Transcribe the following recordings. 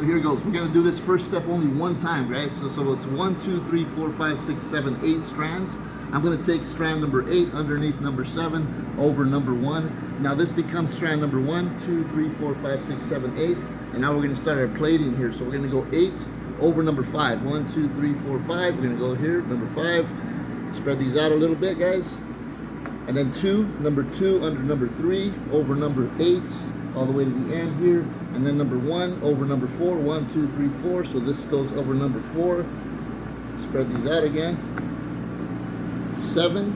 here goes. We're gonna do this first step only one time, guys. So it's 1, 2, 3, 4, 5, 6, 7, 8 strands. I'm gonna take strand number 8 underneath number 7 over number 1. Now this becomes strand number 1, 2, 3, 4, 5, 6, 7, 8. And now we're gonna start our plaiting here. So we're gonna go 8 over number 5. 1, 2, 3, 4, 5. We're gonna go here, number 5. Spread these out a little bit, guys. And then number 2 under number 3 over number 8 all the way to the end here. And then number 1 over number 4. 1, 2, 3, 4. So this goes over number 4. Spread these out again. 7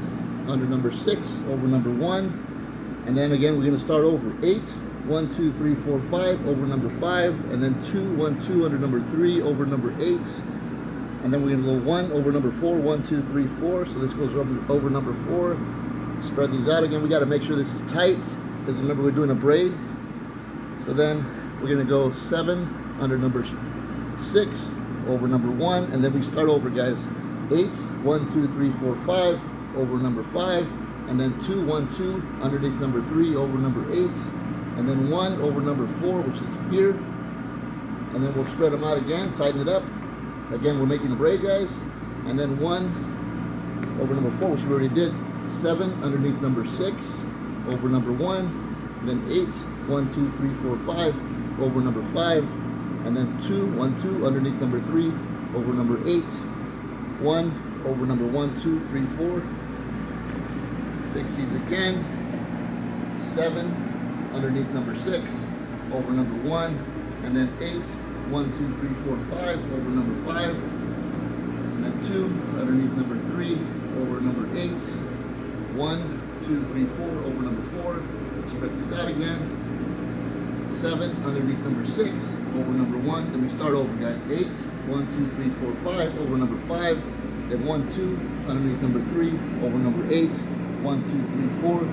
under number 6 over number 1. And then again we're going to start over. 8, 1, 2, 3, 4, 5 over number 5. And then 2, 1, 2 under number 3 over number 8. And then we're going to go 1 over number 4. 1, 2, 3, 4. So this goes over number 4. Spread these out again. We got to make sure this is tight, because remember we're doing a braid. So then we're going to go 7 under number 6 over number 1, and then we start over, guys. 8, 1, 2, 3, 4, 5 over number 5, and then 2, 1, 2 underneath number 3 over number 8, and then 1 over number 4, which is here, and then we'll spread them out again, tighten it up. Again, we're making a braid, guys, and then 1 over number 4, which we already did. 7 underneath number 6 over number 1, then 8, 1, 2, 3, 4, 5 over number 5, and then 2, 1, 2 underneath number 3 over number 8, 1 over number 1, 2, 3, 4. Fix these again. 7 underneath number 6 over number 1, and then 8, 1, 2, 3, 4, 5 over number 5, and then 2 underneath number 3 over number 8. 1, 2, 3, 4 over number 4. Spread these out again. 7 underneath number 6 over number 1. Then we start over, guys. 8, 1, 2, 3, 4, 5 over number 5. Then 1, 2 underneath number 3 over number 8. 1, 2, 3, 4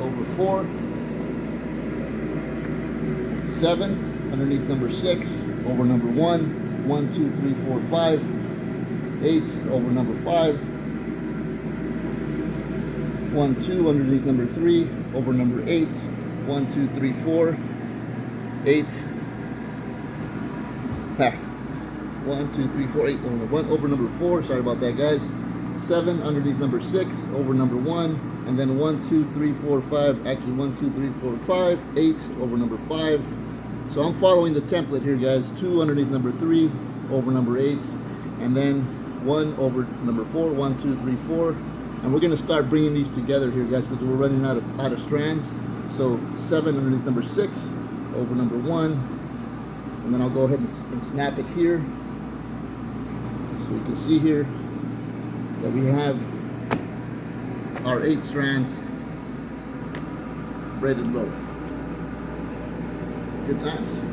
over 4. 7 underneath number 6 over number 1. 1, 2, 3, 4, 5. 8 over number 5. 1, 2 underneath number 3 over number 8. 1, 2, 3, 4. 8. 1, 2, 3, 4, 8 over number 4. Sorry about that, guys. 7 underneath number 6 over number 1. And then 1, 2, 3, 4, 5. Actually, 1, 2, 3, 4, 5. 8 over number 5. So I'm following the template here, guys. 2 underneath number 3 over number 8. And then 1 over number 4. 1, 2, 3, 4. And we're going to start bringing these together here, guys, because we're running out of strands. So 7 underneath number 6 over number 1. And then I'll go ahead and snap it here. So we can see here that we have our 8 strand braided loaf. Good times.